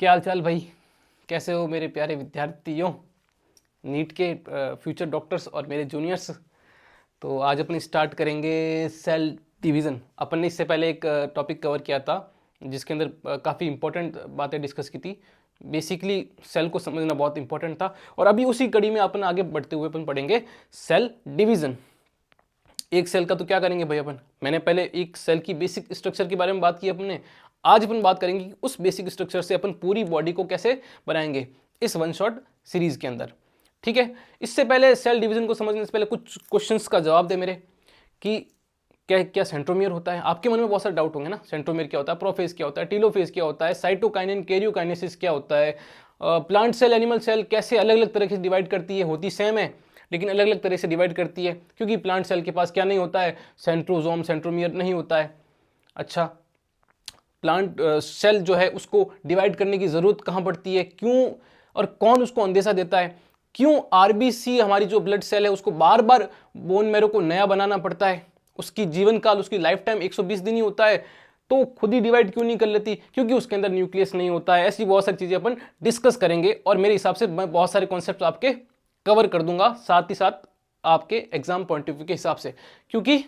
क्या हाल चाल भाई? कैसे हो मेरे प्यारे विद्यार्थियों, नीट के फ्यूचर डॉक्टर्स और मेरे जूनियर्स। तो आज अपन स्टार्ट करेंगे सेल डिवीज़न। अपन ने इससे पहले एक टॉपिक कवर किया था जिसके अंदर काफ़ी इंपॉर्टेंट बातें डिस्कस की थी। बेसिकली सेल को समझना बहुत इंपॉर्टेंट था और अभी उसी कड़ी में अपन आगे बढ़ते हुए अपन पढ़ेंगे सेल डिवीज़न। एक सेल का तो क्या करेंगे भाई अपन, मैंने पहले एक सेल की बेसिक स्ट्रक्चर के बारे में बात की अपने। आज अपन बात करेंगे कि उस बेसिक स्ट्रक्चर से अपन पूरी बॉडी को कैसे बनाएंगे इस वन शॉट सीरीज के अंदर। ठीक है, इससे पहले सेल डिवीजन को समझने से पहले कुछ क्वेश्चंस का जवाब दे मेरे कि क्या क्या सेंट्रोमियर होता है। आपके मन में बहुत सारे डाउट होंगे ना, सेंट्रोमियर क्या होता है, प्रोफेज क्या होता है, टीलोफेज क्या होता है, साइटोकाइनिन कैरियोकाइनेसिस क्या होता है, प्लांट सेल एनिमल सेल कैसे अलग अलग तरह से डिवाइड करती है, होती सेम है लेकिन अलग अलग तरह से डिवाइड करती है, क्योंकि प्लांट सेल के पास क्या नहीं होता है, सेंट्रोजोम सेंट्रोमियर नहीं होता है। अच्छा, प्लांट सेल जो है उसको डिवाइड करने की ज़रूरत कहाँ पड़ती है, क्यों और कौन उसको अंदेशा देता है, क्यों आरबीसी हमारी जो ब्लड सेल है उसको बार बार बोन मैरो को नया बनाना पड़ता है, उसकी जीवन काल उसकी लाइफ टाइम 120 दिन ही होता है, तो खुद ही डिवाइड क्यों नहीं कर लेती, क्योंकि उसके अंदर न्यूक्लियस नहीं होता है। ऐसी बहुत सारी चीज़ें अपन डिस्कस करेंगे और मेरे हिसाब से मैं बहुत सारे कॉन्सेप्ट आपके कवर कर दूंगा, साथ ही साथ आपके एग्जाम पॉइंट ऑफ व्यू के हिसाब से, क्योंकि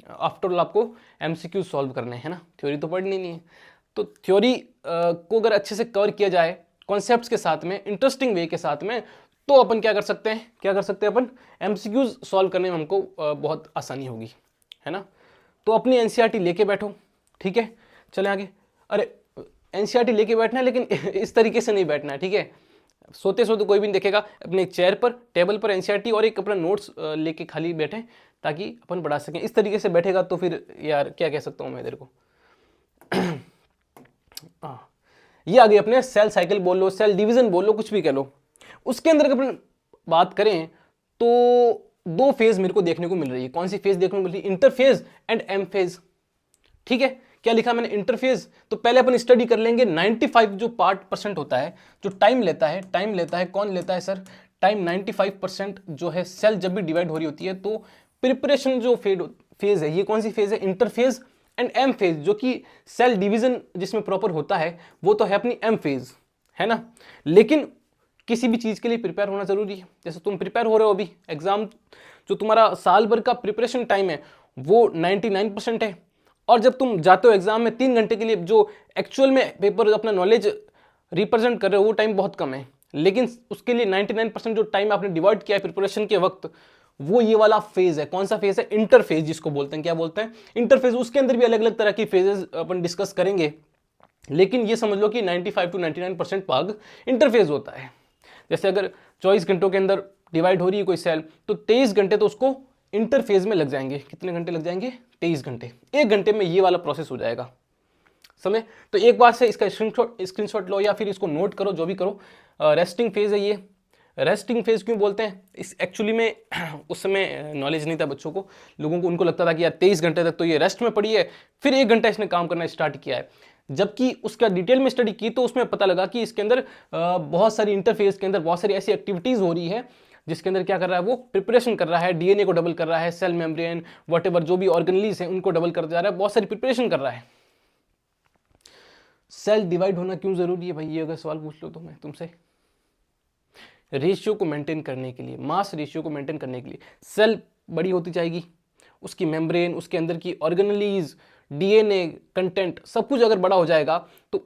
आफ्टर ऑल आपको एमसीक्यू सॉल्व करने हैं ना, थ्योरी तो पढ़नी नहीं है। तो थ्योरी को अगर अच्छे से कवर किया जाए कॉन्सेप्ट्स के साथ में, इंटरेस्टिंग वे के साथ में, तो अपन क्या कर सकते हैं, अपन एमसीक्यूज सॉल्व करने में हमको बहुत आसानी होगी, है ना। तो अपनी एनसीईआरटी लेके बैठो, ठीक है, चले आगे। अरे एनसीईआरटी लेके बैठना है लेकिन इस तरीके से नहीं बैठना है, ठीक है। सोते सोते कोई भी नहीं देखेगा, अपने चेयर पर टेबल पर एनसीईआरटी और एक अपना नोट्स लेके खाली बैठे ताकि अपन पढ़ा सकें। इस तरीके से बैठेगा तो फिर यार क्या कह सकता हूँ मैं तेरे को। ये आ गई अपने सेल साइकिल बोल लो, सेल डिवीजन बोल लो, कुछ भी कह लो। उसके अंदर अगर अपन बात करें तो दो फेज मेरे को देखने को मिल रही है। कौन सी फेज देखने को मिल रही है? Interphase and M phase. ठीक है, क्या लिखा मैंने, इंटरफेज। तो पहले अपन स्टडी कर लेंगे 95 जो % होता है, जो टाइम लेता है, कौन लेता है सर? टाइम 95% जो है सेल जब भी डिवाइड हो रही होती है तो प्रिपरेशन जो फेज है, ये कौन सी फेज है? इंटरफेज एंड एम फेज, जो कि सेल डिवीजन जिसमें प्रॉपर होता है वो तो है अपनी एम फेज, है ना। लेकिन किसी भी चीज के लिए प्रिपेयर होना जरूरी है। जैसे तुम प्रिपेयर हो रहे हो अभी एग्जाम, जो तुम्हारा साल भर का प्रिपरेशन टाइम है वो 99% है, और जब तुम जाते हो एग्जाम में 3 घंटे के लिए जो एक्चुअल में पेपर अपना नॉलेज रिप्रेजेंट कर रहे हो वो टाइम बहुत कम है, लेकिन उसके लिए 99% जो टाइम आपने डिवाइड किया है प्रिपरेशन के वक्त, वो ये वाला फेज है। कौन सा फेज है? इंटरफेज, जिसको बोलते हैं। क्या बोलते हैं? इंटरफेज। उसके अंदर भी अलग अलग तरह की फेजेस अपन डिस्कस करेंगे, लेकिन ये समझ लो कि 95 to 99% भाग इंटरफेज होता है। जैसे अगर 24 घंटों के अंदर डिवाइड हो रही है कोई सेल, तो 23 घंटे तो उसको इंटरफेज में लग जाएंगे। कितने घंटे लग जाएंगे? 23 घंटे। 1 घंटे में ये वाला प्रोसेस हो जाएगा, समय। तो एक बार से इसका स्क्रीनशॉट लो या फिर इसको नोट करो, जो भी करो। रेस्टिंग फेज है ये। रेस्टिंग फेज क्यों बोलते हैं? इस एक्चुअली में उस समय नॉलेज नहीं था बच्चों को, लोगों को, उनको लगता था कि यार 23 घंटे तक तो ये रेस्ट में पड़ी है, फिर 1 घंटा इसने काम करना स्टार्ट किया है। जबकि उसका डिटेल में स्टडी की तो उसमें पता लगा कि इसके अंदर बहुत सारी इंटरफेस के अंदर बहुत सारी ऐसी एक्टिविटीज हो रही है जिसके अंदर क्या कर रहा है, वो प्रिपरेशन कर रहा है, डीएनए को डबल कर रहा है, सेल मेम्ब्रेन व्हाटएवर जो भी ऑर्गेनलीज है उनको डबल कर जा रहा है, बहुत सारी प्रिपरेशन कर रहा है। सेल डिवाइड होना क्यों जरूरी है भाई? ये अगर सवाल पूछ लो तो मैं तुमसे, रेशियो को मेंटेन करने के लिए, मास रेशियो को मेंटेन करने के लिए सेल बड़ी होती जाएगी, उसकी मेम्ब्रेन, उसके अंदर की ऑर्गेनलीज, डीएनए कंटेंट सब कुछ अगर बड़ा हो जाएगा तो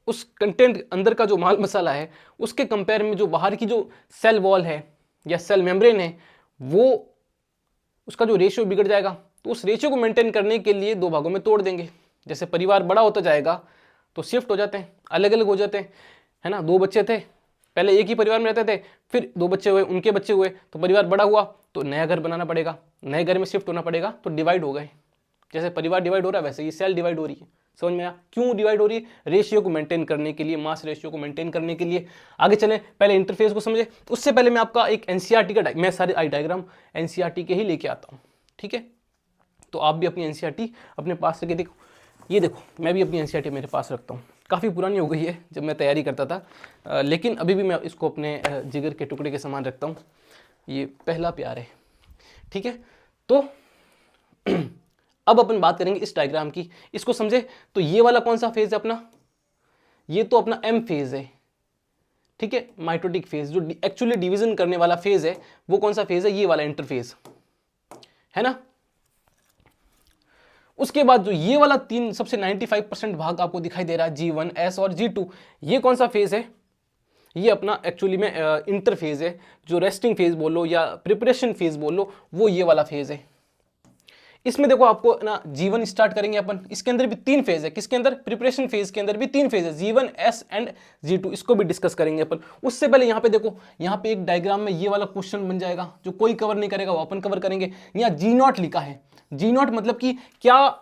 उस कंटेंट अंदर का जो माल मसाला है उसके कंपेयर में जो बाहर की जो सेल वॉल है या सेल मेम्ब्रेन है, वो उसका जो रेशियो बिगड़ जाएगा। तो उस रेशियो को मेंटेन करने के लिए 2 भागों में तोड़ देंगे। जैसे परिवार बड़ा होता जाएगा तो शिफ्ट हो जाते हैं, अलग अलग हो जाते हैं, है ना। 2 बच्चे थे, पहले एक ही परिवार में रहते थे, फिर 2 बच्चे हुए, उनके बच्चे हुए, तो परिवार बड़ा हुआ तो नया घर बनाना पड़ेगा, नए घर में शिफ्ट होना पड़ेगा, तो डिवाइड हो गए। जैसे परिवार डिवाइड हो रहा है वैसे ये सेल डिवाइड हो रही है। समझ में आया क्यों डिवाइड हो रही है? रेशियो को मेंटेन करने के लिए, मास रेशियो को मेंटेन करने के लिए। आगे चले, पहले इंटरफेस को समझे। उससे पहले मैं आपका एक एनसीईआरटी का मैं सारे आई डायग्राम एनसीईआरटी के ही लेके आता हूँ, ठीक है। तो आप भी अपनी एनसीईआरटी अपने पास रखे। देखो, ये देखो, मैं भी अपनी एनसीईआरटी मेरे पास रखता हूँ। काफ़ी पुरानी हो गई है जब मैं तैयारी करता था, लेकिन अभी भी मैं इसको अपने जिगर के टुकड़े के समान रखता हूँ। ये पहला प्यार है, ठीक है। तो अब अपन बात करेंगे इस डायग्राम की, इसको समझे। तो ये वाला कौन सा फेज है अपना? ये तो अपना एम फेज है, ठीक है, माइटोटिक फेज। जो एक्चुअली डिवीजन करने वाला फेज है वो कौन सा फेज है, ये वाला इंटरफेज है ना। उसके बाद जो ये वाला तीन सबसे 95% भाग आपको दिखाई दे रहा है G1, S और G2, ये कौन सा फेज है, ये अपना एक्चुअली में इंटरफेज है। जो रेस्टिंग फेज बोलो या प्रिपरेशन फेज बोलो, वो ये वाला फेज है। इसमें देखो आपको ना G1 स्टार्ट करेंगे अपन, इसके अंदर भी तीन फेज है। किसके अंदर, प्रिपरेशन फेज के अंदर भी तीन फेज है, G1, S एंड G2। इसको भी डिस्कस करेंगे अपन। उससे पहले यहाँ पे देखो, यहाँ पे एक डायग्राम में ये वाला क्वेश्चन बन जाएगा, जो कोई कवर नहीं करेगा वो अपन कवर करेंगे। यहाँ G0 लिखा है। G0 मतलब कि क्या,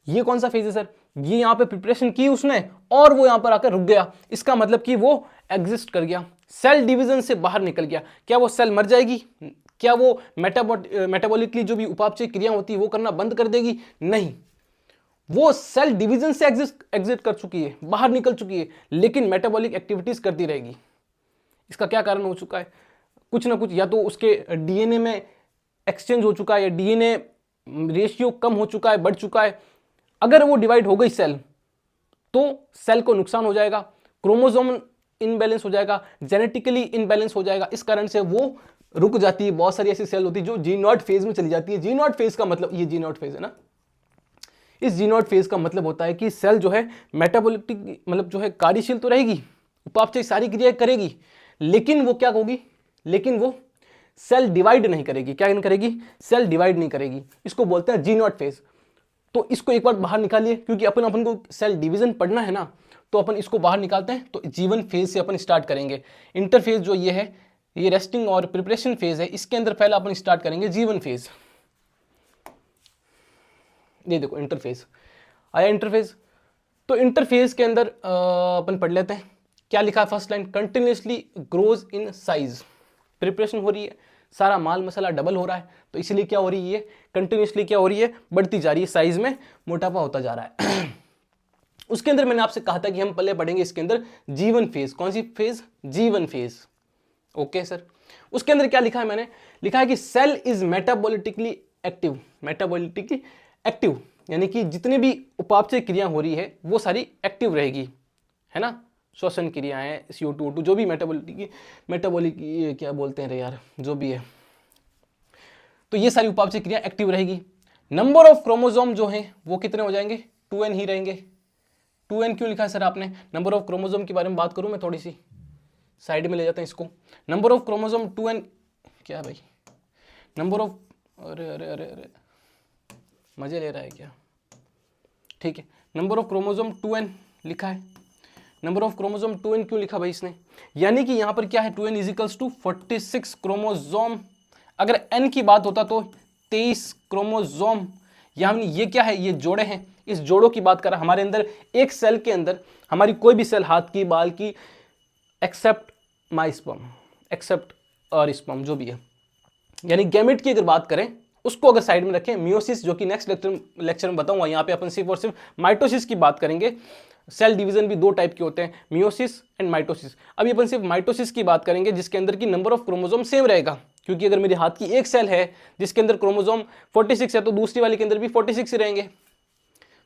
ये कौन सा फेज है सर, ये यहाँ पे प्रिपरेशन की उसने और वो यहाँ पर आकर रुक गया, इसका मतलब कि वो एग्जिस्ट कर गया, सेल डिवीजन से बाहर निकल गया। क्या वो सेल मर जाएगी, क्या वो मेटाबॉलिकली जो भी उपापचय क्रिया होती है वो करना बंद कर देगी, नहीं, वो सेल डिवीजन से एग्जिट कर चुकी है, बाहर निकल चुकी है, लेकिन मेटाबॉलिक एक्टिविटीज करती रहेगी। इसका क्या कारण हो चुका है, कुछ ना कुछ, या तो उसके डीएनए में एक्सचेंज हो चुका है, या डीएनए रेशियो कम हो चुका है, बढ़ चुका है। अगर वो डिवाइड हो गई सेल, तो सेल को नुकसान हो जाएगा, क्रोमोसोम इनबैलेंस हो जाएगा, जेनेटिकली इनबैलेंस हो जाएगा। इस कारण से वो रुक जाती है। बहुत सारी ऐसी सेल होती है जो G0 फेज में चली जाती है। G0 फेज का मतलब, ये G0 फेज है ना, इस G0 फेज का मतलब होता है कि सेल जो है मेटाबॉलिक मतलब जो है कार्यशील तो रहेगी, उपापचय सारी क्रियाएं करेगी, लेकिन वो क्या होगी, लेकिन वो सेल डिवाइड नहीं करेगी। क्या नहीं करेगी, सेल डिवाइड नहीं करेगी। इसको बोलते हैं G0 फेज। तो इसको एक बार बाहर निकालिए, क्योंकि अपन को सेल डिवीजन पढ़ना है ना, तो अपन इसको बाहर निकालते हैं। तो G1 फेज से अपन स्टार्ट करेंगे। इंटरफेज जो ये है, ये रेस्टिंग और प्रिपरेशन फेज है, इसके अंदर पहले अपन स्टार्ट करेंगे G1 फेज। ये देखो इंटरफेज आया, इंटरफेज। तो इंटरफेज के अंदर अपन पढ़ लेते हैं, क्या लिखा है first line, continuously grows in size. Preparation हो रही है, सारा माल मसाला डबल हो रहा है, तो इसलिए क्या हो रही है, कंटिन्यूसली क्या हो रही है, बढ़ती जा रही है, साइज में मोटापा होता जा रहा है। उसके अंदर मैंने आपसे कहा था कि हम पहले पढ़ेंगे इसके अंदर G1 फेज। कौन सी phase, G1 phase. Okay sir. उसके अंदर क्या लिखा है, मैंने लिखा है कि cell is metabolically active. Metabolically active यानी कि जितनी भी उपापचय क्रिया हो रही है वो सारी एक्टिव रहेगी, है ना। श्वसन क्रियाएं, CO2 O2 जो भी मेटाबॉलिक क्या बोलते हैं रे यार, जो भी है, तो ये सारी उपापचय क्रिया एक्टिव रहेगी। नंबर ऑफ क्रोमोसोम जो हैं वो कितने हो जाएंगे, 2n ही रहेंगे। 2n क्यों लिखा है सर आपने, नंबर ऑफ क्रोमोसोम के बारे में बात करूं मैं, थोड़ी सी साइड में ले जाते हैं इसको। नंबर ऑफ क्रोमोसोम 2n, क्या भाई, नंबर ऑफ, अरे अरे अरे अरे मजे ले रहा है क्या, ठीक है। नंबर ऑफ क्रोमोसोम 2n लिखा है। नंबर ऑफ क्रोमोसोम 2n क्यों लिखा भाई इसने, यानी कि यहां पर क्या है, 2n इजिकल्स टू 46 क्रोमोसोम। अगर n की बात होता तो 23 क्रोमोसोम। यानी ये क्या है, ये जोड़े हैं, इस जोड़ों की बात कर रहा। हमारे अंदर एक सेल के अंदर, हमारी कोई भी सेल, हाथ की, बाल की, एक्सेप्ट माई स्पर्म, एक्सेप्ट और स्पर्म जो भी है, यानी गैमेट की अगर बात करें, उसको अगर साइड में रखें, मियोसिस जो कि नेक्स्ट लेक्चर में बताऊंगा, यहाँ पे अपन सिर्फ और सिर्फ माइटोसिस की बात करेंगे। सेल डिवीजन भी दो टाइप के होते हैं, मियोसिस एंड माइटोसिस। अभी अपन सिर्फ माइटोसिस की बात करेंगे, जिसके अंदर की नंबर ऑफ क्रोमोसोम सेम रहेगा, क्योंकि अगर मेरे हाथ की एक सेल है जिसके अंदर क्रोमोसोम 46 है, तो दूसरी वाले के अंदर भी 46 ही रहेंगे।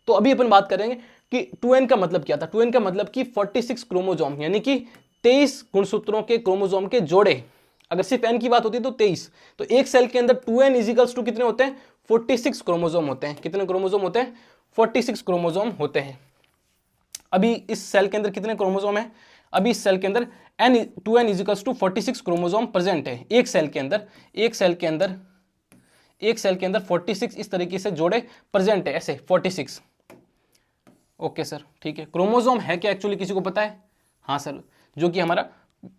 तो अभी अपन बात करेंगे कि 2n का मतलब क्या था। 2n का मतलब कि 46 क्रोमोसोम, यानी कि 23 गुणसूत्रों के क्रोमोसोम के जोड़े। अगर सिर्फ n की बात होती तो 23, तो एक सेल के अंदर 2n इजिकल्स टू कितने होते हैं, 46 क्रोमोसोम होते हैं। कितने क्रोमोसोम होते हैं, 46 क्रोमोसोम होते हैं। अभी इस सेल के अंदर कितने क्रोमोसोम है, अभी इस सेल के अंदर 2n equals to 46 chromosome present है एक सेल के अंदर। एक सेल के अंदर 46 इस तरीके से जोड़े प्रेजेंट है, ऐसे 46। ओके सर, ठीक है। क्रोमोसोम है क्या एक्चुअली, किसी को पता है? हाँ सर, जो कि हमारा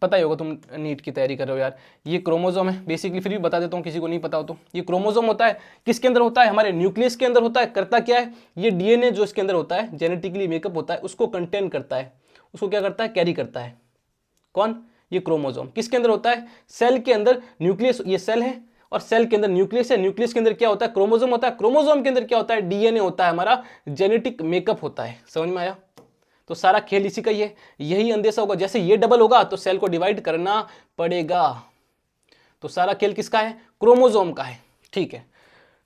पता ही होगा, तुम नीट की तैयारी कर रहे हो यार। ये क्रोमोसोम है बेसिकली, फिर भी बता देता हूँ किसी को नहीं पता हो तो। ये क्रोमोसोम होता है, किसके अंदर होता है, हमारे न्यूक्लियस के अंदर होता है। करता क्या है, ये डीएनए जो इसके अंदर होता है, जेनेटिकली मेकअप होता है, उसको कंटेन करता है, उसको क्या करता है, कैरी करता है। कौन, ये क्रोमोसोम। किसके अंदर होता है, सेल के अंदर। न्यूक्लियस, ये सेल है और सेल के अंदर न्यूक्लियस है। न्यूक्लियस के अंदर क्या होता है, क्रोमोसोम होता है। क्रोमोसोम के अंदर क्या होता है, डीएनए होता है, हमारा जेनेटिक मेकअप होता है। समझ में आया? तो सारा खेल इसी का ही है। यही अंदेशा होगा, जैसे ये डबल होगा तो सेल को डिवाइड करना पड़ेगा। तो सारा खेल किसका है, क्रोमोसोम का है। ठीक है,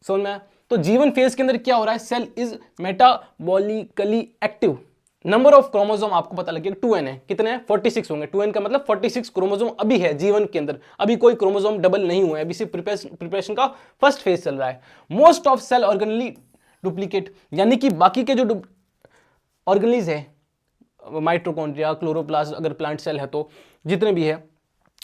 समझ में आया? तो G1 फेज के अंदर क्या हो रहा है, cell is metabolically active. Number of chromosome आपको पता लगेगा 2n है, कितने हैं 46 होंगे, 2n का मतलब 46 क्रोमोसोम अभी है जीवन के अंदर, अभी कोई क्रोमोसोम डबल नहीं हुआ है, अभी सिर्फ प्रिपरेशन का फर्स्ट फेज चल रहा है। Most of cell organelle duplicate, यानी कि बाकी के जो ऑर्गेनलीज है, माइटोकॉन्ड्रिया, क्लोरोप्लास्ट, अगर प्लांट सेल है तो जितने भी है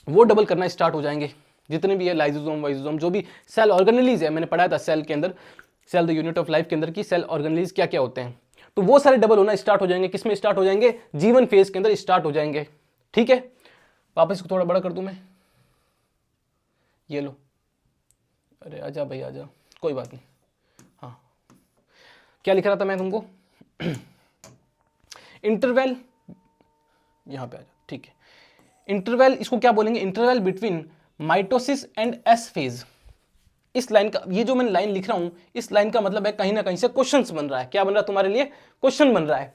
वो डबल करना स्टार्ट हो जाएंगे, जितने भी है लाइसोसोम वाइसोसोम जो भी सेल ऑर्गेनलीज है, मैंने पढ़ाया था सेल के अंदर, cell the unit of life के अंदर की सेल ऑर्गेनलीज क्या क्या होते हैं, तो वो सारे डबल होना स्टार्ट हो जाएंगे, किसमें स्टार्ट हो जाएंगे, जीवन फेज के अंदर स्टार्ट हो जाएंगे। ठीक है, वापस इसको थोड़ा बड़ा कर दूं मैं, ये लो, अरे आजा भाई आजा, कोई बात नहीं। हाँ, क्या लिख रहा था मैं तुमको इंटरवल, यहां पे आजा, ठीक है। इंटरवल इसको क्या बोलेंगे, interval between mitosis and S phase. इस लाइन का, ये जो मैं लाइन लिख रहा हूं, इस लाइन का मतलब है कहीं ना कहीं से क्वेश्चंस बन रहा है, क्या बन रहा है तुम्हारे लिए, क्वेश्चन बन रहा है।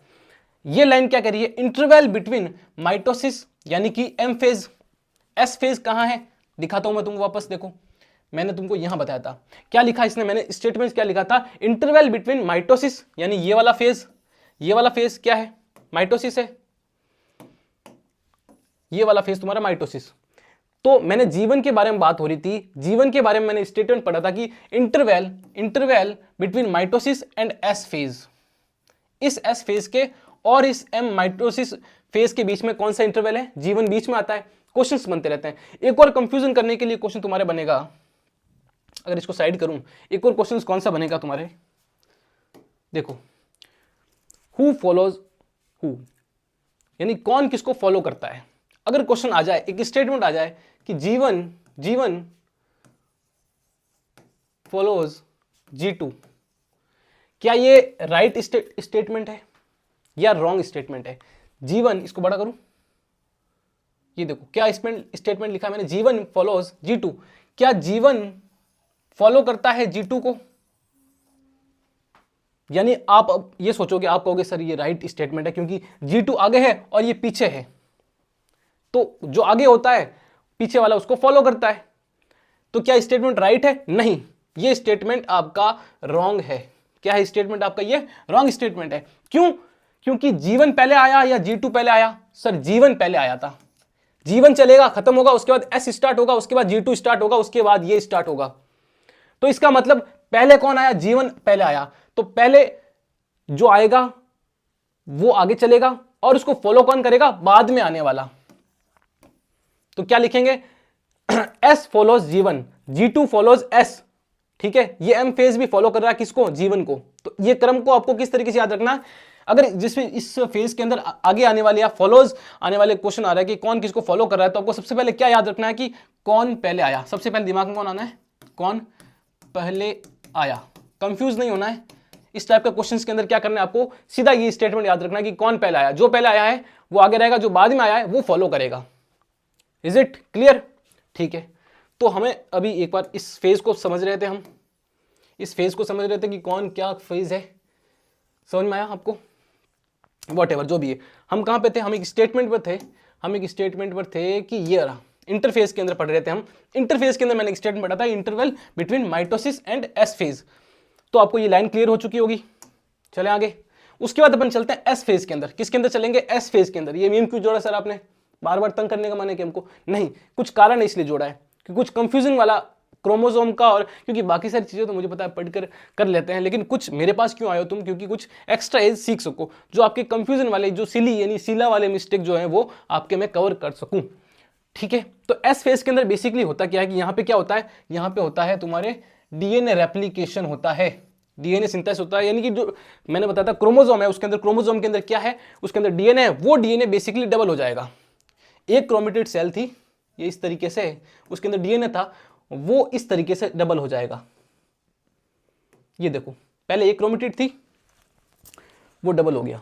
ये लाइन क्या कह रही है, इंटरवल बिटवीन माइटोसिस यानी कि एम फेज, एस फेज कहां है, दिखाता हूं मैं तुमको वापस, देखो मैंने तुमको यहां बताया था, क्या लिखा इसने, मैंने स्टेटमेंट क्या लिखा था, इंटरवल बिटवीन माइटोसिस यानी ये वाला फेज, ये वाला फेज क्या है, माइटोसिस है, ये वाला फेज तुम्हारा माइटोसिस। तो मैंने जीवन के बारे में बात हो रही थी, जीवन के बारे में मैंने स्टेटमेंट पढ़ा था कि interval between mitosis and S phase, इस एस फेज के और इस एम माइटोसिस फेज के बीच में कौन सा इंटरवल है, जीवन बीच में आता है। क्वेश्चंस बनते रहते हैं। एक और कंफ्यूजन करने के लिए क्वेश्चन तुम्हारे बनेगा, अगर इसको साइड करूं, एक और क्वेश्चन कौन सा बनेगा तुम्हारे, देखो, हु फॉलोज हु, यानी कौन किसको फॉलो करता है। अगर क्वेश्चन आ जाए, एक स्टेटमेंट आ जाए कि जीवन फॉलोज G2, क्या ये राइट स्टेटमेंट है या रॉन्ग स्टेटमेंट है। जीवन, इसको बड़ा करूं, ये देखो क्या स्टेटमेंट लिखा मैंने, जीवन फॉलोज G2, क्या जीवन फॉलो करता है G2 को, यानी आप ये सोचोगे, आप कहोगे सर ये राइट स्टेटमेंट है क्योंकि G2 आगे है और ये पीछे है, तो जो आगे होता है पीछे वाला उसको फॉलो करता है, तो क्या स्टेटमेंट राइट है, नहीं, ये स्टेटमेंट आपका रॉन्ग है। क्या है स्टेटमेंट आपका, ये रॉन्ग स्टेटमेंट है। क्यों, क्योंकि जीवन पहले आया या G2 पहले आया, सर जीवन पहले आया था, जीवन चलेगा खत्म होगा, उसके बाद एस स्टार्ट होगा, उसके बाद G2 स्टार्ट होगा, उसके बाद ये स्टार्ट होगा, तो इसका मतलब पहले कौन आया, जीवन पहले आया, तो पहले जो आएगा वो आगे चलेगा और उसको फॉलो कौन करेगा, बाद में आने वाला। तो क्या लिखेंगे, S फॉलोज जीवन, G2 फॉलोज S, ठीक है, ये M फेज भी फॉलो कर रहा है किसको, जीवन को। तो ये क्रम को आपको किस तरीके से याद रखना है, अगर जिसमें इस फेज के अंदर आगे आने वाले या फॉलोज आने वाले क्वेश्चन आ रहा है कि कौन किसको फॉलो कर रहा है, तो आपको सबसे पहले क्या याद रखना है कि कौन पहले आया, सबसे पहले दिमाग में कौन आना है, कौन पहले आया, कंफ्यूज नहीं होना है। इस टाइप का क्वेश्चंस के अंदर क्या करना है आपको, सीधा ये स्टेटमेंट याद रखना है कि कौन पहले आया, जो पहले आया है वो आगे रहेगा, जो बाद में आया है वो फॉलो करेगा। इज इट क्लियर, ठीक है। तो हमें अभी एक बार इस फेज को समझ रहे थे, हम इस फेज को समझ रहे थे कि कौन क्या फेज है, समझ में आया आपको, वॉटएवर जो भी है। हम कहां पे थे, हम एक स्टेटमेंट पर थे कि ये रहा, इंटरफेस के अंदर पढ़ रहे थे हम। इंटरफेस के अंदर मैंने एक स्टेटमेंट पढ़ा था, interval between mitosis and S phase. तो आपको ये लाइन क्लियर हो चुकी होगी, चले आगे। उसके बाद अपन चलते हैं एस फेज के अंदर। किसके अंदर चलेंगे, एस फेज के अंदर। ये मीम क्यों जोड़ा सर आपने, बार बार तंग करने का माने कि हमको, नहीं, कुछ कारण है इसलिए जोड़ा है कि कुछ कंफ्यूजन वाला क्रोमोसोम का, और क्योंकि बाकी सारी चीजें तो मुझे पता है पढ़कर कर लेते हैं, लेकिन कुछ मेरे पास क्यों आए हो तुम, क्योंकि कुछ एक्स्ट्रा एज सीख सको, जो आपके कंफ्यूजन वाले, जो सिली यानी सीला वाले मिस्टेक जो है वो आपके मैं कवर कर सकूं, ठीक है। तो एस फेज के अंदर बेसिकली होता क्या है कि यहाँ पे क्या होता है, यहाँ पे होता है तुम्हारे डीएनए रेप्लिकेशन होता है, डीएनए सिंथेसिस होता है, यानी कि जो मैंने बताया था क्रोमोसोम है, उसके अंदर क्रोमोसोम के अंदर क्या है, उसके अंदर डीएनए है, वो डीएनए बेसिकली डबल हो जाएगा। एक क्रोमेटिड सेल थी, ये इस तरीके से, उसके अंदर डीएनए था, वो इस तरीके से डबल हो जाएगा। ये देखो, पहले एक क्रोमेटिड थी, वो डबल हो गया।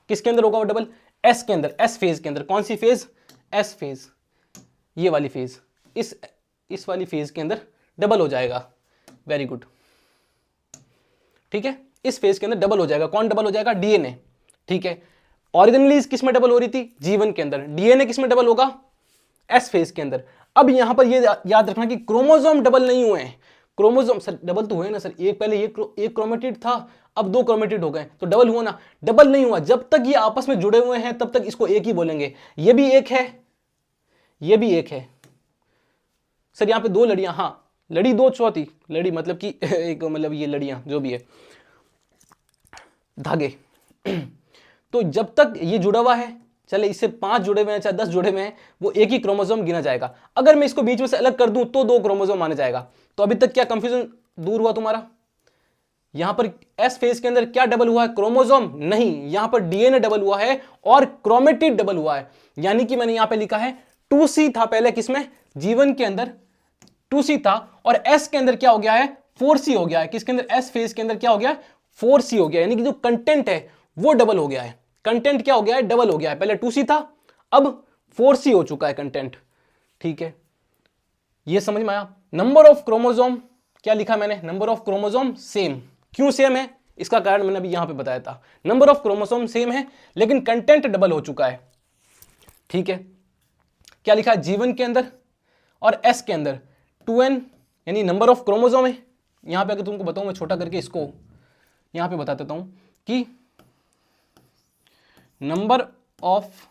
किसके अंदर होगा वो डबल, एस के अंदर, एस फेज के अंदर। कौन सी फेज, एस फेज, ये वाली फेज, इस वाली फेज के अंदर डबल हो जाएगा। वेरी गुड, ठीक है, इस फेज के अंदर डबल हो जाएगा। कौन डबल हो जाएगा, डीएनए, ठीक है। ऑर्गेनलीज किस में डबल हो रही थी, जीवन के अंदर। डीएनए किस में डबल होगा, एस फेज के अंदर। अब यहां पर ये याद रखना कि क्रोमोसोम डबल नहीं हुए हैं, क्रोमोसोम सर डबल तो हुए ना सर, एक पहले एक क्रोमेटिड था, अब 2 क्रोमेटिड हो गए तो डबल हुआ ना। डबल नहीं हुआ, जब तक ये आपस में जुड़े हुए हैं तब तक इसको एक ही बोलेंगे। ये भी एक है, ये भी एक है सर। यहां पे 2 लड़ियां, हाँ लड़ी 2 चौथी लड़ी मतलब कि एक मतलब ये लड़ियां जो भी है धागे। तो जब तक ये जुड़ा हुआ है, चले इससे 5 जुड़े हुए हैं चाहे 10 जुड़े हुए हैं, वो एक ही क्रोमोसोम गिना जाएगा। अगर मैं इसको बीच में से अलग कर दूं तो 2 क्रोमोसोम माना जाएगा। तो अभी तक क्या कंफ्यूजन दूर हुआ तुम्हारा? यहां पर एस फेज के अंदर क्या डबल हुआ है? क्रोमोसोम नहीं, यहां पर डीएनए डबल हुआ है और क्रोमेटिड डबल हुआ है। यानी कि मैंने यहां पे लिखा है 2C था पहले, किसमें? जीवन के अंदर 2C था, और एस के अंदर क्या हो गया है? 4C हो गया है। किसके अंदर? एस फेज के अंदर क्या हो गया? 4C हो गया। यानी कि जो कंटेंट है वो डबल हो गया है। कंटेंट क्या हो गया है? डबल हो गया है। पहले 2C था, अब 4C हो चुका है कंटेंट। ठीक है, ये समझ में आया? नंबर ऑफ क्रोमोसोम क्या लिखा मैंने? Number of chromosome same. क्यों सेम है? इसका कारण मैंने अभी यहां पे बताया था। नंबर ऑफ क्रोमोसोम सेम है लेकिन कंटेंट डबल हो चुका है। ठीक है, क्या लिखा है? जीवन के अंदर और एस के अंदर 2n यानी नंबर ऑफ क्रोमोसोम है। यहां पे अगर तुमको बताऊं, मैं छोटा करके इसको यहां पे बता देता हूं कि नंबर ऑफ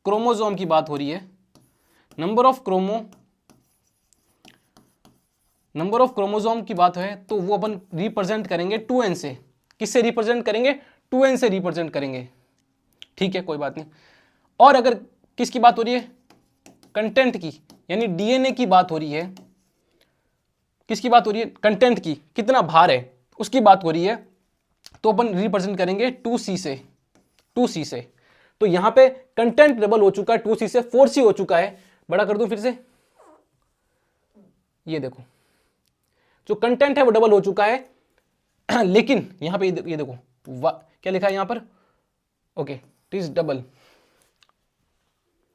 क्रोमोसोम की बात हो रही है। नंबर ऑफ क्रोमोसोम की बात है तो वो अपन रिप्रेजेंट करेंगे 2n से। किससे रिप्रेजेंट करेंगे? 2n से रिप्रेजेंट करेंगे। ठीक है, कोई बात नहीं। और अगर किसकी बात हो रही है? कंटेंट की, यानी डीएनए की बात हो रही है। किसकी बात हो रही है? कंटेंट की, कितना भार है उसकी बात हो रही है, तो अपन रिप्रेजेंट करेंगे 2C से। 2C से तो यहां पे कंटेंट डबल हो चुका है, 2C से 4C हो चुका है। बड़ा कर दूं फिर से, ये देखो जो कंटेंट है वो डबल हो चुका है लेकिन यहां पे ये देखो क्या लिखा है यहां पर? Okay, it is double.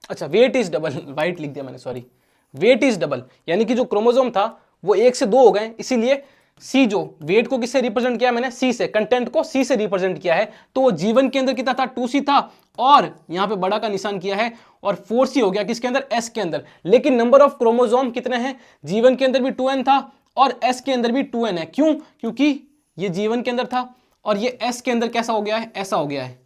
अच्छा, वेट इज डबल, वाइट लिख दिया मैंने, सॉरी। वेट इज डबल, यानी कि जो क्रोमोसोम था वो 1 से 2 हो गए, इसीलिए सी जो वेट को किससे रिप्रेजेंट किया मैंने? सी से। कंटेंट को सी से रिप्रेजेंट किया है, तो वो जीवन के अंदर कितना था? 2C था, और यहां पे बड़ा का निशान किया है, और 4C हो गया किसके अंदर? एस के अंदर। लेकिन नंबर ऑफ क्रोमोसोम कितने हैं? जीवन के अंदर भी 2n था और एस के अंदर भी 2n है। क्यों? क्योंकि ये जीवन के अंदर था और ये एस के अंदर कैसा हो गया है? ऐसा हो गया है।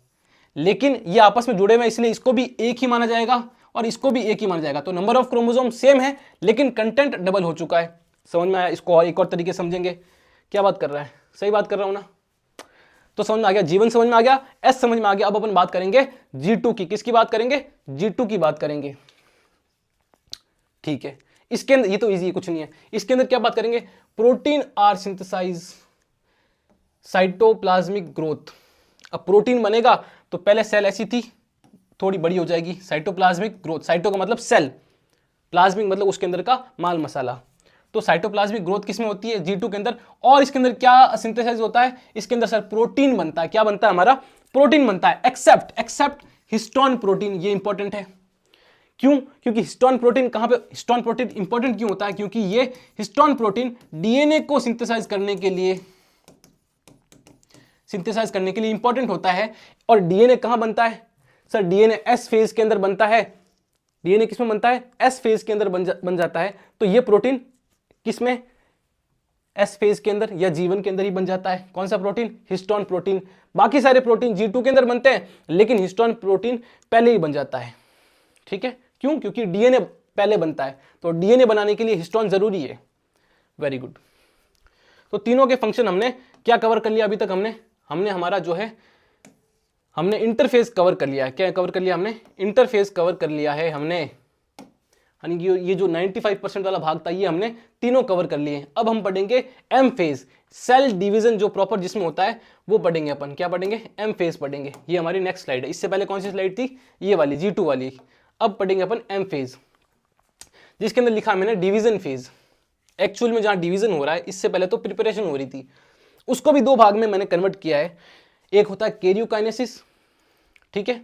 लेकिन ये आपस में जुड़े हुए, इसलिए इसको भी एक ही माना जाएगा और इसको भी एक ही माना जाएगा। तो नंबर ऑफ क्रोमोसोम सेम है लेकिन कंटेंट डबल हो चुका है। समझ में आया? इसको और एक और तरीके समझेंगे। क्या बात कर रहा है? सही बात कर रहा हूं ना? तो समझ में आ गया, जीवन समझ में आ गया, एस समझ में आ गया। अब अपन बात करेंगे G2 की। किसकी बात करेंगे? G2 की बात करेंगे। ठीक है, इसके अंदर ये तो इजी है, कुछ नहीं है। इसके अंदर क्या बात करेंगे? Protein are synthesize, cytoplasmic growth. अब प्रोटीन बनेगा तो पहले सेल ऐसी थी, थोड़ी बड़ी हो जाएगी, साइटोप्लाज्मिक ग्रोथ। साइटो का मतलब सेल, प्लाज्मिक मतलब उसके अंदर का माल मसाला। तो साइटोप्लाज्मिक ग्रोथ किसमें होती है? G2 के अंदर। और इसके अंदर क्या सिंथेसाइज होता है? इसके अंदर सर प्रोटीन बनता है। क्या बनता है हमारा? प्रोटीन बनता है, एक्सेप्ट हिस्टोन प्रोटीन। ये इंपॉर्टेंट है। क्यों? क्योंकि हिस्टोन प्रोटीन कहां पे? हिस्टोन प्रोटीन इंपॉर्टेंट क्यों होता है? क्योंकि ये हिस्टोन प्रोटीन डीएनए को सिंथेसाइज करने के लिए इंपॉर्टेंट होता है। और डीएनए कहां बनता है सर? डीएनए एस फेज के अंदर बनता है। डीएनए किसमें बनता है? एस फेज के अंदर बन जाता है। तो ये प्रोटीन किसमें? एस फेज के अंदर या जीवन के अंदर ही बन जाता है। कौन सा प्रोटीन? Histone protein. बाकी सारे प्रोटीन G2 के अंदर बनते हैं लेकिन हिस्टोन प्रोटीन पहले ही बन जाता है। ठीक है, क्यों? क्योंकि डीएनए पहले बनता है, तो डीएनए बनाने के लिए हिस्टोन जरूरी है। Very good. तो तीनों के फंक्शन हमने क्या कवर कर लिया अभी तक? हमने हमारा जो है, हमने इंटरफेस कवर कर लिया है। क्या कवर कर लिया हमने? इंटरफेस कवर कर लिया है हमने। यानी ये जो 95% वाला भाग था ये हमने तीनों कवर कर लिए हैं। अब हम पढ़ेंगे एम फेज, सेल डिवीजन जो प्रॉपर जिसमें होता है वो पढ़ेंगे अपन। क्या पढ़ेंगे? एम फेज पढ़ेंगे। ये हमारी नेक्स्ट स्लाइड है। इससे पहले कौन सी स्लाइड थी? ये वाली, G2 वाली। अब पढ़ेंगे अपन एम फेज, जिसके अंदर लिखा मैंने डिवीजन फेज। एक्चुअल में जहां डिवीजन हो रहा है, इससे पहले तो प्रिपरेशन हो रही थी, उसको भी 2 भाग में मैंने कन्वर्ट किया है। एक होता है कैरियोकाइनेसिस, ठीक है,